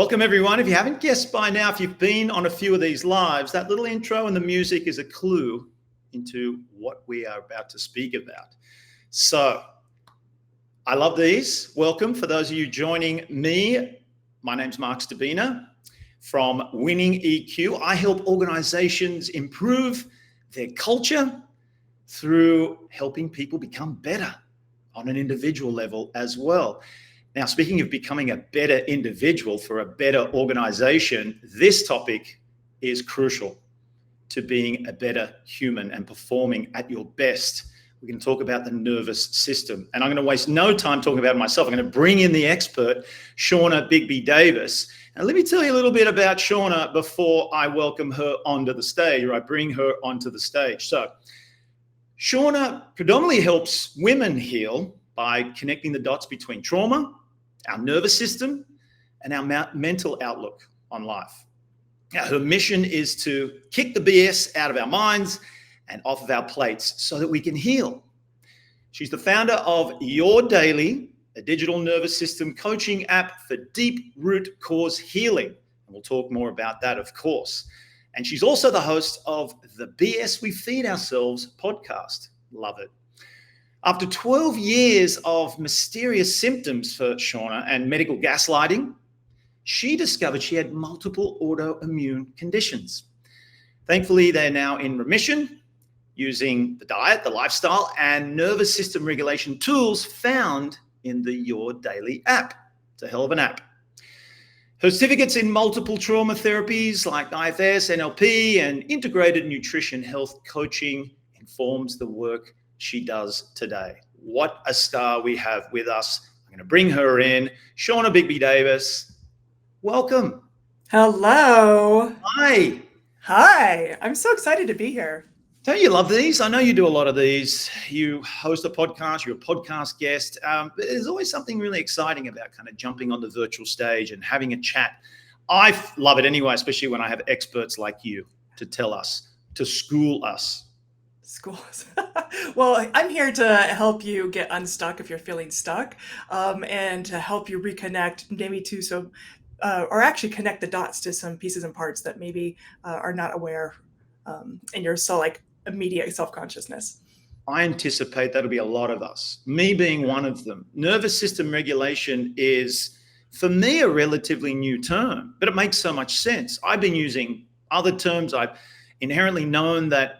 Welcome, everyone. If you haven't guessed by now, if you've been on a few of these lives, that little intro and the music is a clue into what we are about to speak about. So I love these. Welcome. For those of you joining me, my name's Marc Stcherbina from Winning EQ. I help organizations improve their culture through helping people become better on an individual level as well. Now, speaking of becoming a better individual for a better organization, this topic is crucial to being a better human and performing at your best. We're going to talk about the nervous system. And I'm going to waste no time talking about it myself. I'm going to bring in the expert, Shawna Bigby Davis. And let me tell you a little bit about Shawna before I welcome her onto the stage, or I bring her onto the stage. So Shawna predominantly helps women heal by connecting the dots between trauma, our nervous system, and our mental outlook on life. Now, her mission is to kick the BS out of our minds and off of our plates so that we can heal. She's the founder of Your Daily, a digital nervous system coaching app for deep root cause healing. And we'll talk more about that, of course. And she's also the host of the BS We Feed Ourselves podcast. Love it. After 12 years of mysterious symptoms for Shawna and medical gaslighting, she discovered she had multiple autoimmune conditions. Thankfully, they're now in remission using the diet, the lifestyle, and nervous system regulation tools found in the Your Daily app. It's a hell of an app. Her certificates in multiple trauma therapies like IFS, NLP, and integrated nutrition health coaching informs the work she does today. What a star we have with us. I'm going to bring her in. Shawna Bigby Davis, welcome. Hello. Hi. Hi. I'm so excited to be here. Don't you love these? I know you do a lot of these. You host a podcast, you're a podcast guest. There's always something really exciting about kind of jumping on the virtual stage and having a chat. I love it anyway, especially when I have experts like you to tell us, to school us. Schools. Well, I'm here to help you get unstuck if you're feeling stuck, and to help you reconnect maybe to some, or actually connect the dots to some pieces and parts that maybe are not aware, in your immediate self-consciousness. I anticipate that'll be a lot of us, me being one of them. Nervous system regulation is, for me, a relatively new term, but it makes so much sense. I've been using other terms. I've inherently known that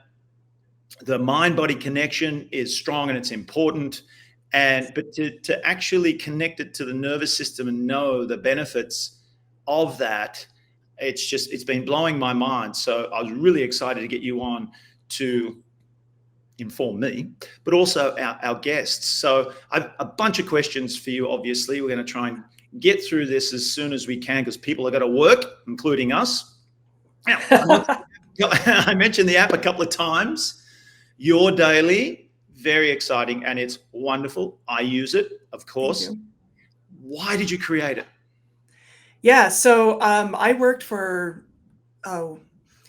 the mind-body connection is strong and it's important, but to actually connect it to the nervous system and know the benefits of that, it's been blowing my mind. So I was really excited to get you on to inform me, but also our guests. So I've a bunch of questions for you. Obviously, we're going to try and get through this as soon as we can because people are going to work, including us. Now, I mentioned the app a couple of times. Your Daily, very exciting, and it's wonderful. I use it, of course. Why did you create it? Yeah, so I worked for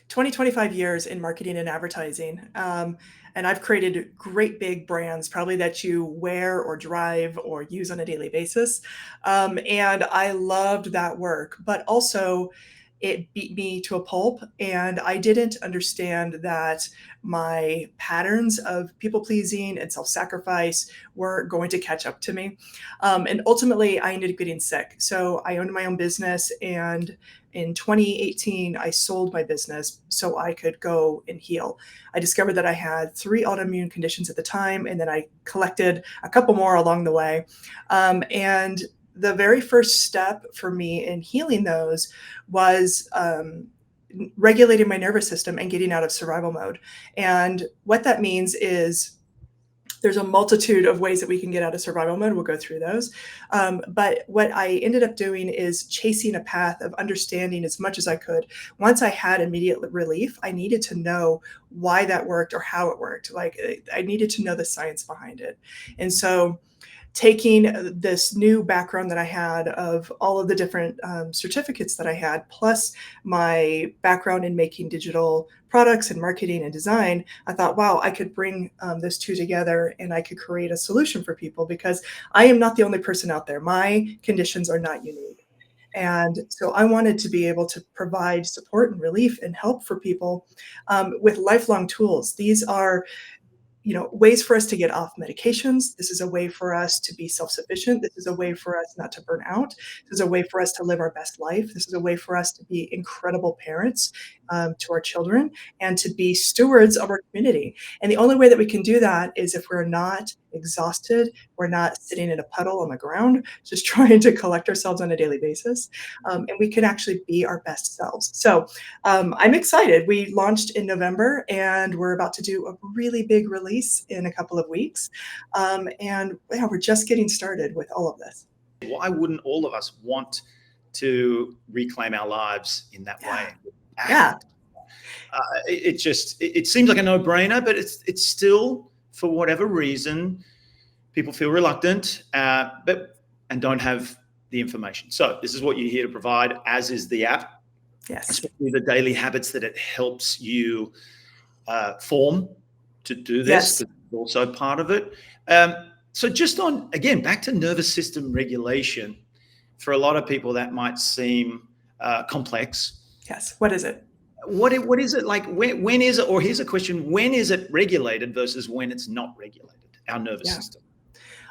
25 years in marketing and advertising, and I've created great big brands, probably that you wear or drive or use on a daily basis, and I loved that work, but also it beat me to a pulp, and I didn't understand that my patterns of people-pleasing and self-sacrifice were going to catch up to me. And ultimately, I ended up getting sick. So I owned my own business, and in 2018, I sold my business so I could go and heal. I discovered that I had 3 autoimmune conditions at the time, and then I collected a couple more along the way. And the very first step for me in healing those was regulating my nervous system and getting out of survival mode. And what that means is there's a multitude of ways that we can get out of survival mode. We'll go through those. But what I ended up doing is chasing a path of understanding as much as I could. Once I had immediate relief, I needed to know why that worked or how it worked. I needed to know the science behind it. And so taking this new background that I had of all of the different certificates that I had, plus my background in making digital products and marketing and design, I thought, wow, I could bring those two together and I could create a solution for people, because I am not the only person out there. My conditions are not unique. And so I wanted to be able to provide support and relief and help for people with lifelong tools. These are ways for us to get off medications. This is a way for us to be self-sufficient. This is a way for us not to burn out. This is a way for us to live our best life. This is a way for us to be incredible parents to our children and to be stewards of our community. And the only way that we can do that is if we're not exhausted, we're not sitting in a puddle on the ground, just trying to collect ourselves on a daily basis, and we can actually be our best selves. So I'm excited. We launched in November, and we're about to do a really big release in a couple of weeks. And yeah, we're just getting started with all of this. Why wouldn't all of us want to reclaim our lives in that Yeah. way? Yeah. It seems like a no-brainer, but it's still, for whatever reason, people feel reluctant, and don't have the information. So this is what you're here to provide, as is the app, Yes. especially the daily habits that it helps you form to do this, Yes. because it's also part of it. So just on, again, back to nervous system regulation, for a lot of people that might seem complex. Yes. What is it? What is it like? When is it? Or here's a question: when is it regulated versus when it's not regulated? Our nervous Yeah. system.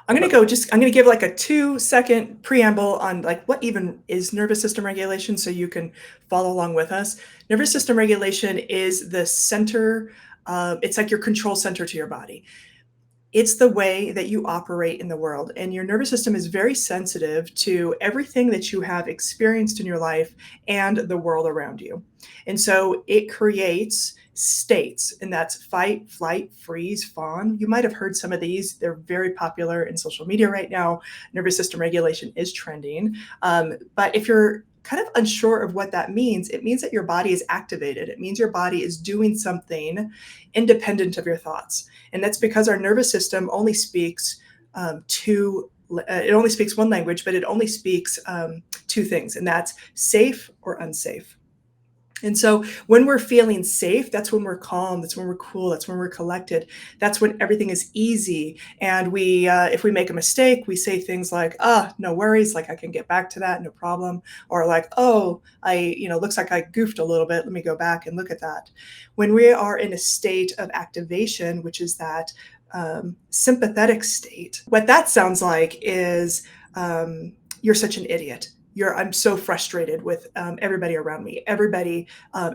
I'm going to give like a 2-second preamble on like what even is nervous system regulation so you can follow along with us. Nervous system regulation is the center, it's like your control center to your body. It's the way that you operate in the world. And your nervous system is very sensitive to everything that you have experienced in your life and the world around you. And so it creates states, and that's fight, flight, freeze, fawn. You might have heard some of these. They're very popular in social media right now. Nervous system regulation is trending. But if you're kind of unsure of what that means, it means that your body is activated. It means your body is doing something independent of your thoughts. And that's because our nervous system only speaks it only speaks one language, but it only speaks two things, and that's safe or unsafe. And so when we're feeling safe, that's when we're calm, that's when we're cool, that's when we're collected, that's when everything is easy. And if we make a mistake, we say things like, no worries, like I can get back to that, no problem. Or like, looks like I goofed a little bit, let me go back and look at that. When we are in a state of activation, which is that sympathetic state, what that sounds like is you're such an idiot. I'm so frustrated with everybody around me. Everybody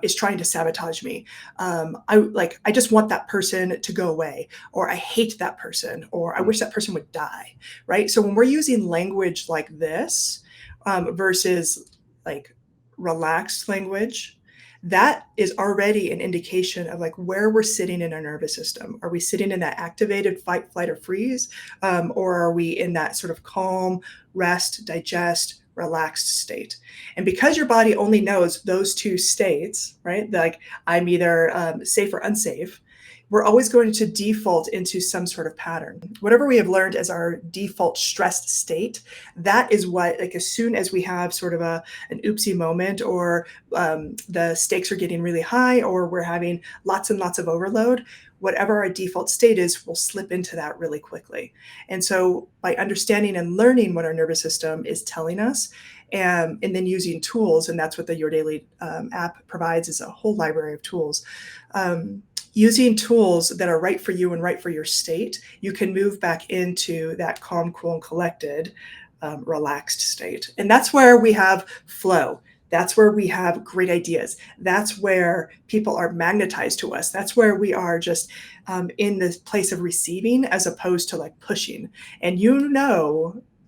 is trying to sabotage me. I just want that person to go away, or I hate that person, or I wish that person would die, right? So when we're using language like this versus like relaxed language, that is already an indication of like where we're sitting in our nervous system. Are we sitting in that activated fight, flight, or freeze? Or are we in that sort of calm, rest, digest, relaxed state? And because your body only knows those two states, right? Like I'm either safe or unsafe, we're always going to default into some sort of pattern. Whatever we have learned as our default stressed state, that is what, like as soon as we have sort of an oopsie moment, or the stakes are getting really high, or we're having lots and lots of overload, whatever our default state is, we'll slip into that really quickly. And so by understanding and learning what our nervous system is telling us, and then using tools, and that's what the Your Daily app provides, is a whole library of tools. Using tools that are right for you and right for your state, you can move back into that calm, cool, and collected, relaxed state. And that's where we have flow. That's where we have great ideas. That's where people are magnetized to us. That's where we are just in this place of receiving as opposed to like pushing. And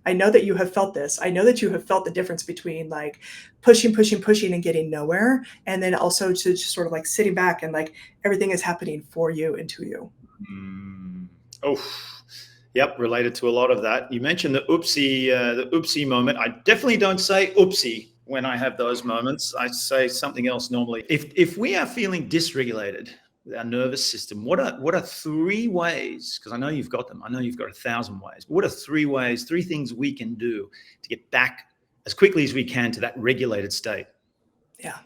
I know that you have felt this. I know that you have felt the difference between like pushing, pushing, pushing and getting nowhere. And then also to just sort of like sitting back and like everything is happening for you and to you. Oh, yep. Related to a lot of that. You mentioned the oopsie moment. I definitely don't say oopsie when I have those moments. I say something else normally. If we are feeling dysregulated with our nervous system, what are 3 ways? Because I know you've got them. I know you've got 1,000 ways. But what are 3 things we can do to get back as quickly as we can to that regulated state? Yeah.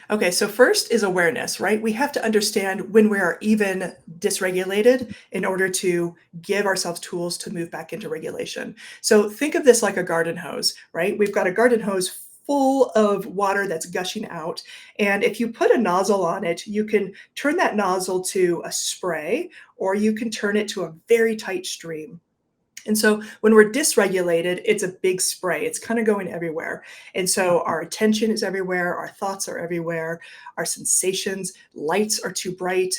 Okay, so first is awareness, right? We have to understand when we are even dysregulated in order to give ourselves tools to move back into regulation. So think of this like a garden hose, right? We've got a garden hose full of water that's gushing out. And if you put a nozzle on it, you can turn that nozzle to a spray, or you can turn it to a very tight stream. And so when we're dysregulated, it's a big spray. It's kind of going everywhere. And so our attention is everywhere, our thoughts are everywhere, our sensations, lights are too bright.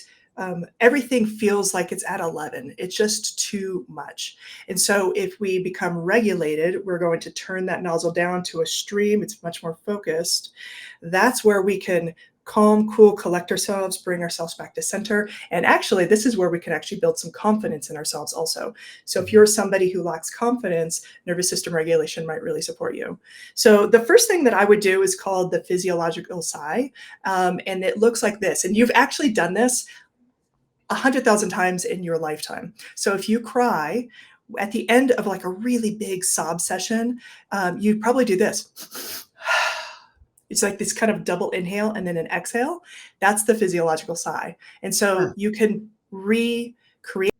Everything feels like it's at 11. It's just too much. And so if we become regulated, we're going to turn that nozzle down to a stream. It's much more focused. That's where we can calm, cool, collect ourselves, bring ourselves back to center. And actually, this is where we can actually build some confidence in ourselves also. So if you're somebody who lacks confidence, nervous system regulation might really support you. So the first thing that I would do is called the physiological sigh. And it looks like this. And you've actually done this 100,000 times in your lifetime. So if you cry at the end of like a really big sob session, you'd probably do this. It's like this kind of double inhale and then an exhale. That's the physiological sigh. And so you can recreate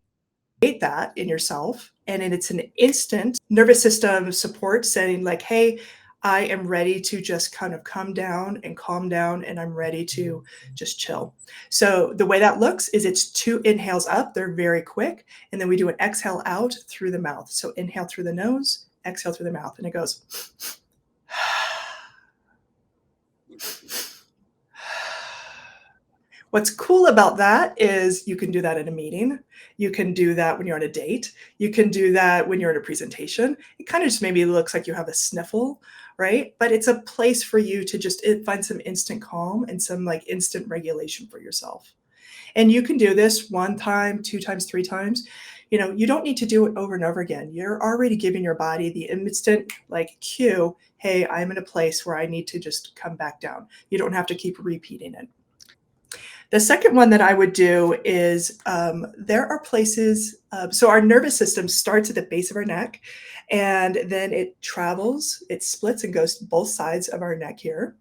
that in yourself. And then it's an instant nervous system support saying like, hey, I am ready to just kind of come down and calm down, and I'm ready to just chill. So the way that looks is it's 2 inhales up. They're very quick. And then we do an exhale out through the mouth. So inhale through the nose, exhale through the mouth. And it goes. What's cool about that is you can do that in a meeting. You can do that when you're on a date. You can do that when you're in a presentation. It kind of just maybe looks like you have a sniffle, right? But it's a place for you to just find some instant calm and some like instant regulation for yourself. And you can do this 1 time, 2 times, 3 times. You don't need to do it over and over again. You're already giving your body the instant like cue, hey, I'm in a place where I need to just come back down. You don't have to keep repeating it. The second one that I would do is there are places, so our nervous system starts at the base of our neck, and then it travels, it splits and goes to both sides of our neck here.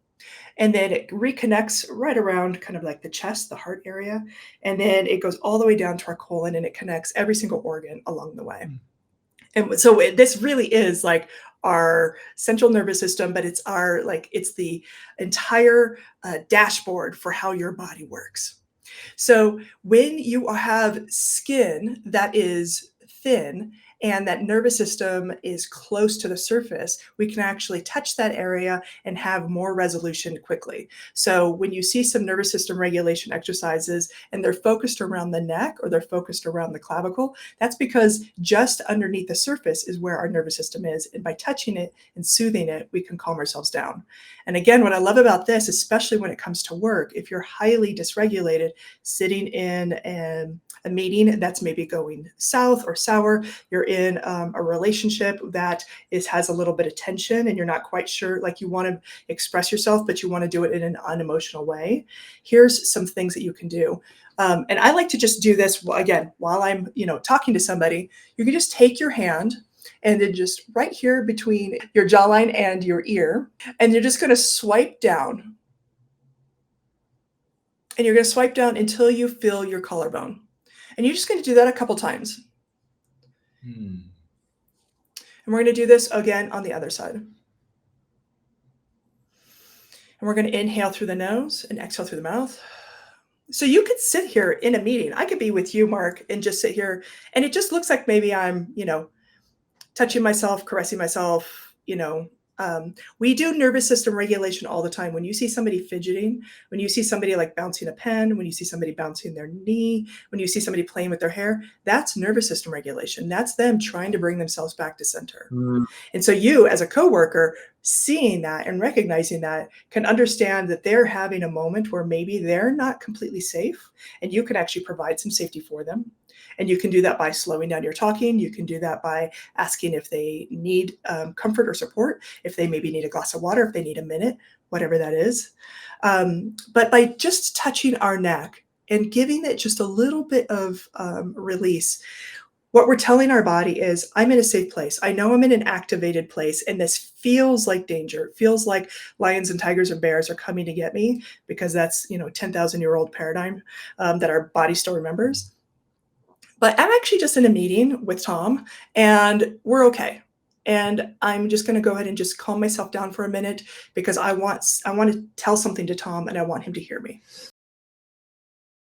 And then it reconnects right around kind of like the chest, the heart area. And then it goes all the way down to our colon, and it connects every single organ along the way. And so this really is like our central nervous system, but it's the entire dashboard for how your body works. So when you have skin that is thin and that nervous system is close to the surface, we can actually touch that area and have more resolution quickly. So when you see some nervous system regulation exercises and they're focused around the neck or they're focused around the clavicle, that's because just underneath the surface is where our nervous system is. And by touching it and soothing it, we can calm ourselves down. And again, what I love about this, especially when it comes to work, if you're highly dysregulated, sitting in a meeting that's maybe going south or sour, you're in a relationship that has a little bit of tension and you're not quite sure, like you want to express yourself, but you want to do it in an unemotional way. Here's some things that you can do. And I like to just do this again, while I'm, talking to somebody. You can just take your hand and then just right here between your jawline and your ear, and you're just going to swipe down. And you're going to swipe down until you feel your collarbone. And you're just going to do that a couple times. And we're going to do this again on the other side. And we're going to inhale through the nose and exhale through the mouth. So you could sit here in a meeting. I could be with you, Mark, and just sit here. And it just looks like maybe I'm, touching myself, caressing myself, we do nervous system regulation all the time. When you see somebody fidgeting, when you see somebody like bouncing a pen, when you see somebody bouncing their knee, when you see somebody playing with their hair, that's nervous system regulation. That's them trying to bring themselves back to center. And so you, as a coworker, seeing that and recognizing that, can understand that they're having a moment where maybe they're not completely safe, and you can actually provide some safety for them. And you can do that by slowing down your talking. You can do that by asking if they need comfort or support, if they maybe need a glass of water, if they need a minute, whatever that is. But by just touching our neck and giving it just a little bit of release, what we're telling our body is, I'm in a safe place. I know I'm in an activated place, and this feels like danger. It feels like lions and tigers and bears are coming to get me, because that's, 10,000-year-old paradigm that our body still remembers. But I'm actually just in a meeting with Tom, and we're okay. And I'm just going to go ahead and just calm myself down for a minute because I want to tell something to Tom and I want him to hear me.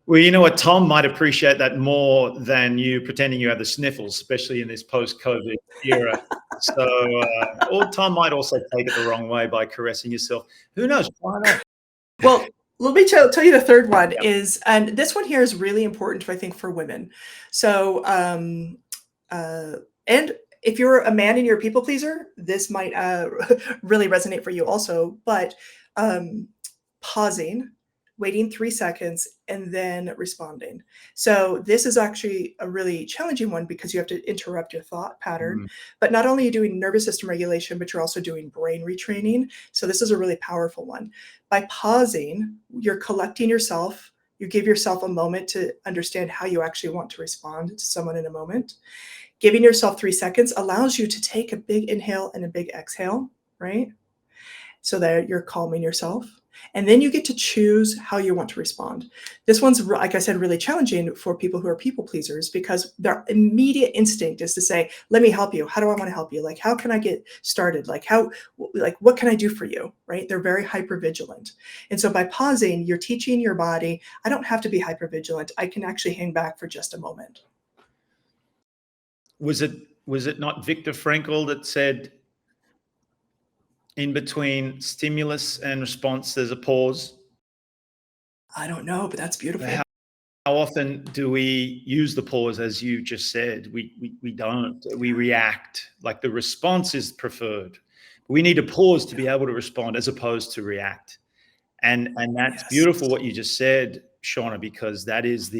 Well, you know what? Tom might appreciate that more than you pretending you have the sniffles, especially in this post-COVID era. So, or Tom might also take it the wrong way by caressing yourself. Who knows? Why not? Well, let me tell you the third one Yep. is, and this one here is really important, I think, for women. So, and if you're a man and you're a people pleaser, this might really resonate for you also. But um, pausing, waiting 3 seconds, and then responding. So this is actually a really challenging one because you have to interrupt your thought pattern. Mm, But not only are you doing nervous system regulation, but you're also doing brain retraining. So this is a really powerful one. By pausing, you're collecting yourself. You give yourself a moment to understand how you actually want to respond to someone in a moment. Giving yourself 3 seconds allows you to take a big inhale and a big exhale, right? So that you're calming yourself. And then you get to choose how you want to respond. This one's, like I said, really challenging for people who are people pleasers because their immediate instinct is to say, let me help you. How do I want to help you? Like, how can I get started? What can I do for you? Right? They're very hyper vigilant. And so by pausing, you're teaching your body, I don't have to be hyper vigilant. I can actually hang back for just a moment. Was it not Viktor Frankl that said, in between stimulus and response, there's a pause? I don't know, but that's beautiful. How often do we use the pause, as you just said? We don't. We react. Like the response is preferred. We need a pause to be able to respond as opposed to react. And that's Yes. beautiful what you just said, Shawna, because that is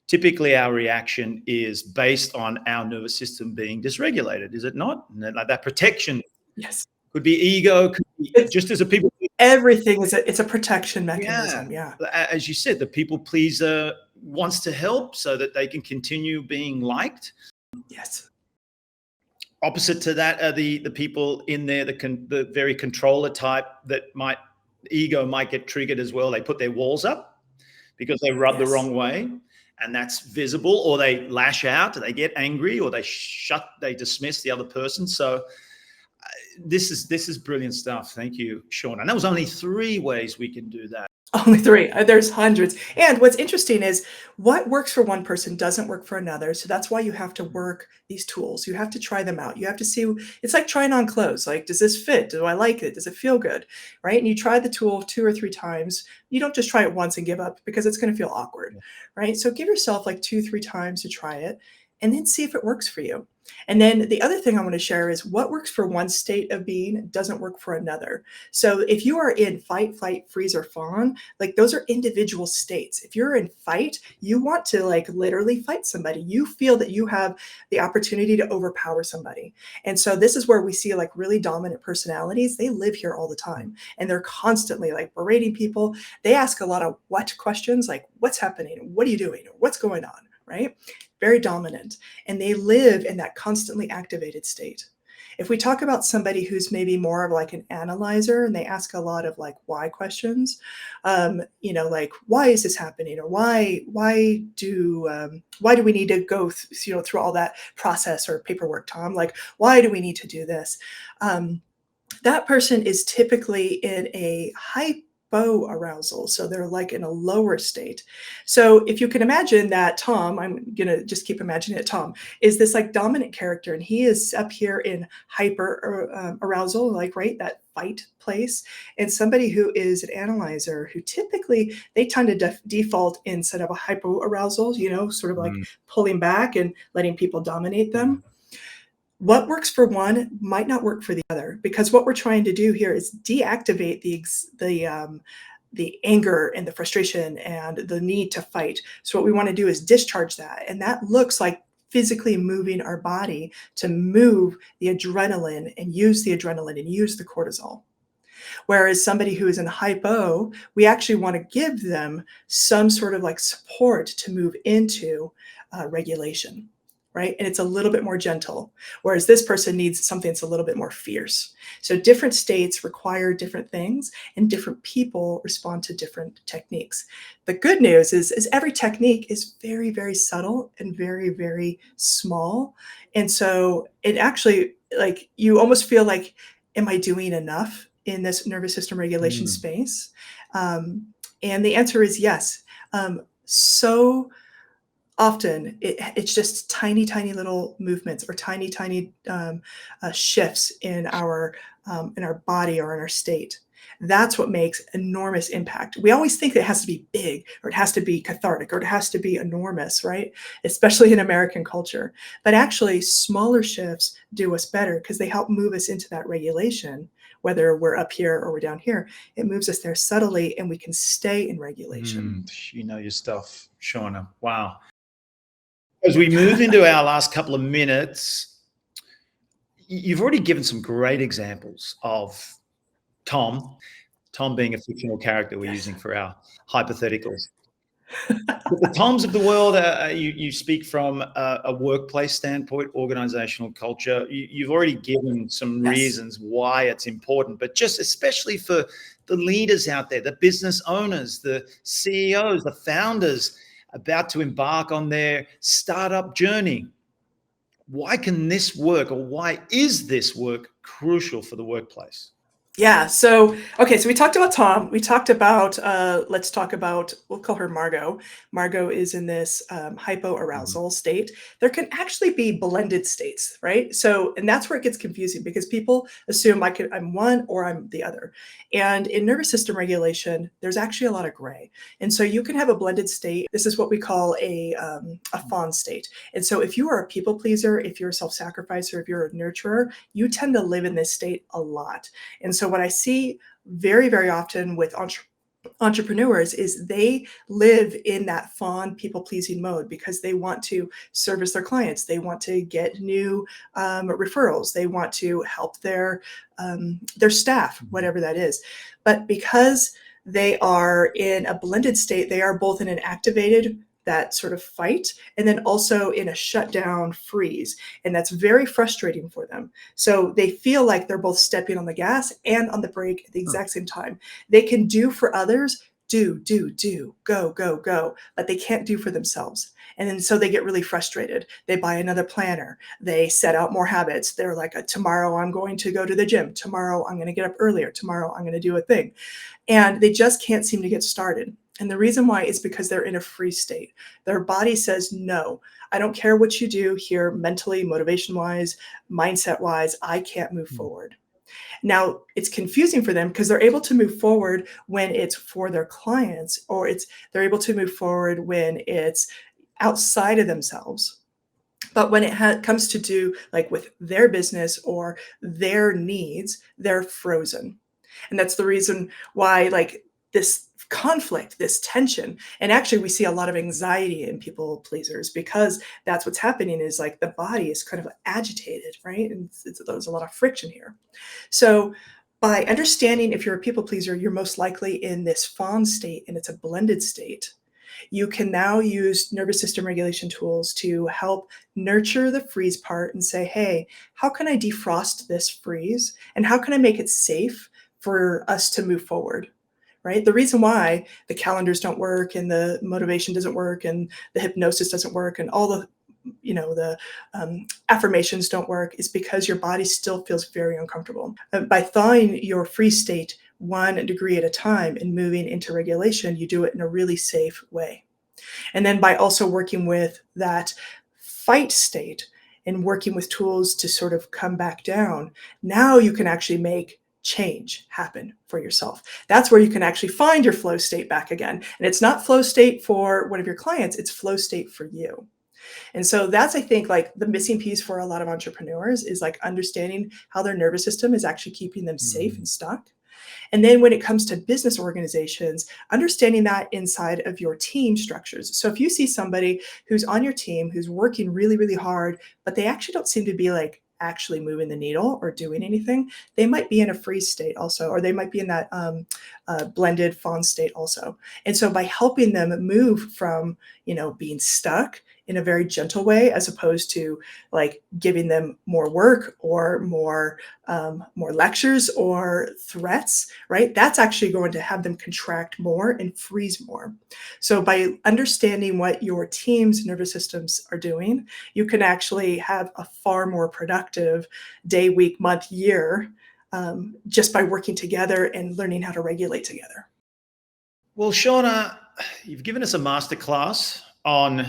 typically our reaction is based on our nervous system being dysregulated, is it not? And like that protection Yes. could be ego, could be It's just as a people. everything is it's a protection Yeah. mechanism. Yeah. As you said, the people pleaser wants to help so that they can continue being liked. Yes. Opposite to that are the people in there, the very controller type that ego might get triggered as well. They put their walls up because they rub the Yes. wrong way, and that's visible, or they lash out, or they get angry, or they dismiss the other person. So this is brilliant stuff. Thank you, Sean. And that was only 3 ways we can do that. Only 3. There's hundreds. And what's interesting is what works for one person doesn't work for another. So that's why you have to work these tools. You have to try them out. You have to see, it's like trying on clothes. Like, does this fit? Do I like it? Does it feel good? Right? And you try the tool 2 or 3 times. You don't just try it once and give up because it's going to feel awkward. Right? So give yourself like 2, 3 times to try it and then see if it works for you. And then the other thing I want to share is what works for one state of being doesn't work for another. So if you are in fight, flight, freeze, or fawn, like those are individual states. If you're in fight, you want to like literally fight somebody. You feel that you have the opportunity to overpower somebody. And so this is where we see like really dominant personalities. They live here all the time and they're constantly like berating people. They ask a lot of what questions, like what's happening? What are you doing? What's going on? Right? Very dominant. And they live in that constantly activated state. If we talk about somebody who's maybe more of like an analyzer and they ask a lot of like why questions, like why is this happening, or why do we need to go through all that process or paperwork, Tom? Like why do we need to do this? That person is typically in a hypoarousal, so they're like in a lower state. So if you can imagine that Tom, I'm gonna just keep imagining it, Tom is this like dominant character and he is up here in hyper arousal, like right, that fight place. And somebody who is an analyzer, who typically they tend to default instead of a hypoarousal, sort of like pulling back and letting people dominate them. What works for one might not work for the other, because what we're trying to do here is deactivate the anger and the frustration and the need to fight. So what we want to do is discharge that, and that looks like physically moving our body to move the adrenaline and use the cortisol. Whereas somebody who is in hypo, we actually want to give them some sort of like support to move into regulation. right? And it's a little bit more gentle, whereas this person needs something that's a little bit more fierce. So different states require different things, and different people respond to different techniques. The good news is every technique is very, very subtle and very, very small. And so it actually, like, you almost feel like, am I doing enough in this nervous system regulation Mm. space? Um, and the answer is yes. So often it's just tiny, tiny little movements or tiny, tiny shifts in our body or in our state. That's what makes enormous impact. We always think that it has to be big, or it has to be cathartic, or it has to be enormous, right? Especially in American culture. But actually, smaller shifts do us better because they help move us into that regulation. Whether we're up here or we're down here, it moves us there subtly, and we can stay in regulation. You know your stuff, Shawna. Wow. As we move into our last couple of minutes, you've already given some great examples of Tom, Tom being a fictional character we're Yes. using for our hypotheticals. But the Toms of the world, you speak from a workplace standpoint, organizational culture. You've already given some Yes. reasons why it's important, but just especially for the leaders out there, the business owners, the CEOs, the founders about to embark on their startup journey. Why can this work, or why is this work crucial for the workplace? Yeah. So, okay. So we talked about Tom. We talked about, let's talk about, we'll call her Margot. Margot is in this Mhm. hypoarousal state. There can actually be blended states, right? So, and that's where it gets confusing because people assume I'm one or I'm the other. And in nervous system regulation, there's actually a lot of gray. And so you can have a blended state. This is what we call a fawn state. And so if you are a people pleaser, if you're a self-sacrificer, if you're a nurturer, you tend to live in this state a lot. And so what I see very, very often with entrepreneurs is they live in that fawn people pleasing mode because they want to service their clients, they want to get new referrals, they want to help their staff, Mhm. whatever that is. But because they are in a blended state, they are both in an activated, that sort of fight, and then also in a shutdown freeze, and that's very frustrating for them. So they feel like they're both stepping on the gas and on the brake at the Huh. exact same time. They can do for others, do, go, go, go, but they can't do for themselves. And then so they get really frustrated. They buy another planner. They set out more habits. They're like, tomorrow I'm going to go to the gym. Tomorrow I'm going to get up earlier. Tomorrow I'm going to do a thing. And they just can't seem to get started. And the reason why is because they're in a freeze state. Their body says, no, I don't care what you do here, mentally, motivation wise, mindset wise, I can't move Mm. forward. Now, it's confusing for them because they're able to move forward when it's for their clients, or they're able to move forward when it's outside of themselves. But when it comes to do like with their business or their needs, they're frozen. And that's the reason why, like, this conflict, this tension, and actually we see a lot of anxiety in people pleasers because that's what's happening is like the body is kind of agitated, right? And there's a lot of friction here. So by understanding if you're a people pleaser, you're most likely in this fawn state and it's a blended state. You can now use nervous system regulation tools to help nurture the freeze part and say, hey, how can I defrost this freeze? And how can I make it safe for us to move forward? Right? The reason why the calendars don't work and the motivation doesn't work and the hypnosis doesn't work and all the affirmations don't work is because your body still feels very uncomfortable. By thawing your freeze state 1 degree at a time and moving into regulation, you do it in a really safe way. And then by also working with that fight state and working with tools to sort of come back down, now you can actually make change happen for yourself. That's where you can actually find your flow state back again. And it's not flow state for one of your clients, it's flow state for you. And so that's, I think, like the missing piece for a lot of entrepreneurs is like understanding how their nervous system is actually keeping them safe Mhm. and stuck. And then when it comes to business organizations, understanding that inside of your team structures. So if you see somebody who's on your team who's working really, really hard, but they actually don't seem to be like actually moving the needle or doing anything, they might be in a freeze state also, or they might be in that blended fawn state also. And so by helping them move from, being stuck in a very gentle way, as opposed to like giving them more work or more lectures or threats, right? That's actually going to have them contract more and freeze more. So by understanding what your team's nervous systems are doing, you can actually have a far more productive day, week, month, year, just by working together and learning how to regulate together. Well, Shawna, you've given us a masterclass on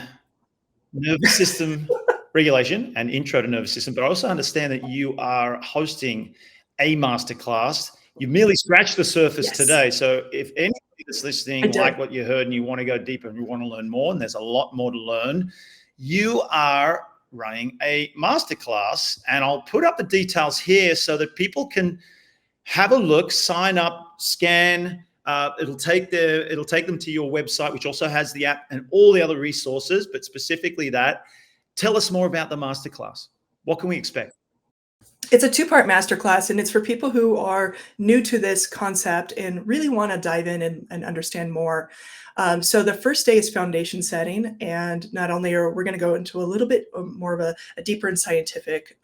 nervous system regulation and intro to nervous system, but I also understand that you are hosting a masterclass. You've merely scratched the surface Yes, today. So if anybody that's I listening did. like what you heard and you want to go deeper and you want to learn more, and there's a lot more to learn, you are running a masterclass, and I'll put up the details here so that people can have a look, sign up, scan. It'll take them to your website, which also has the app and all the other resources, but specifically that. Tell us more about the masterclass. What can we expect? It's a two-part masterclass, and it's for people who are new to this concept and really want to dive in and understand more. So the first day is foundation setting, and not only are we're going to go into a little bit more of a deeper and scientific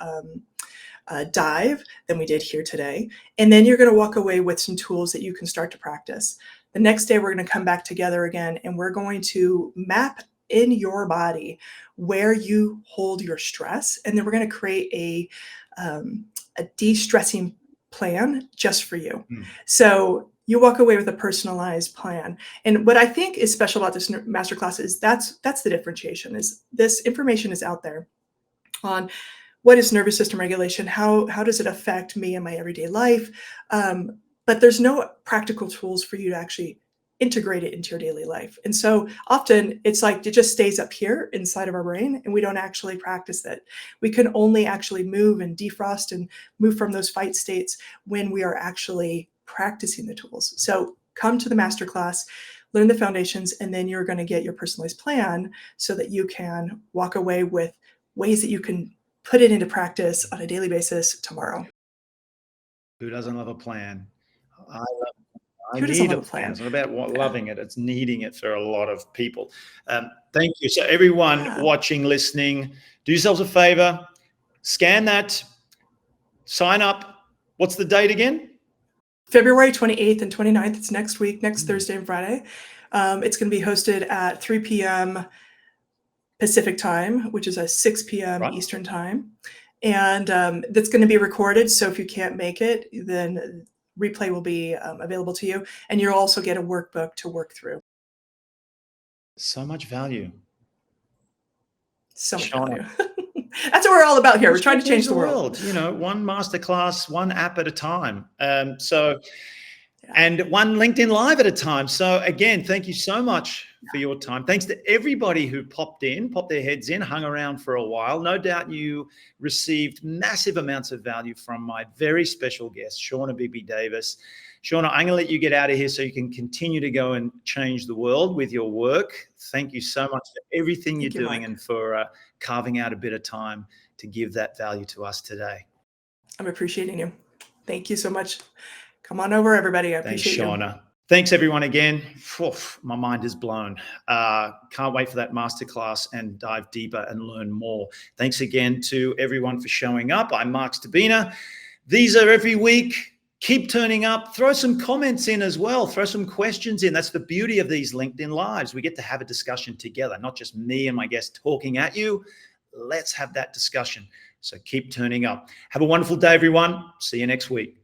dive than we did here today, and then you're going to walk away with some tools that you can start to practice. The next day, we're going to come back together again, and we're going to map in your body where you hold your stress, and then we're going to create a de-stressing plan just for you. So you walk away with a personalized plan. And what I think is special about this masterclass is that's the differentiation. Is this information is out there on what is nervous system regulation, how does it affect me in my everyday life, but there's no practical tools for you to actually integrate it into your daily life. And so often it's like it just stays up here inside of our brain and we don't actually practice it. We can only actually move and defrost and move from those fight states when we are actually practicing the tools. So come to the masterclass, learn the foundations, and then you're going to get your personalized plan so that you can walk away with ways that you can put it into practice on a daily basis tomorrow. Who doesn't love a plan? I Who doesn't need love a a plan. plan? It's not about Yeah. loving it. It's needing it for a lot of people. Thank you. So everyone Yeah. watching, listening, do yourselves a favor, scan that, sign up. What's the date again? February 28th and 29th. It's next week, next Thursday and Friday. It's going to be hosted at 3 p.m. Pacific time, which is a 6 p.m. Right. Eastern time. And that's going to be recorded. So if you can't make it, then replay will be available to you. And you'll also get a workbook to work through. So much value. So much Shawna. value. That's what we're all about here. We're trying to change the world. You know, one masterclass, one app at a time. And one LinkedIn Live at a time. So again, thank you so much for your time. Thanks to everybody who popped their heads in, hung around for a while. No doubt you received massive amounts of value from my very special guest, Shawna Bigby Davis. Shawna, I'm going to let you get out of here so you can continue to go and change the world with your work. Thank you so much for everything you're doing and for carving out a bit of time to give that value to us today. I'm appreciating you. Thank you so much. Come on over, everybody. I appreciate you. Thanks, Shawna. Thanks, everyone, again. My mind is blown. Can't wait for that masterclass and dive deeper and learn more. Thanks again to everyone for showing up. I'm Marc Stcherbina. These are every week. Keep turning up. Throw some comments in as well. Throw some questions in. That's the beauty of these LinkedIn Lives. We get to have a discussion together, not just me and my guest talking at you. Let's have that discussion. So keep turning up. Have a wonderful day, everyone. See you next week.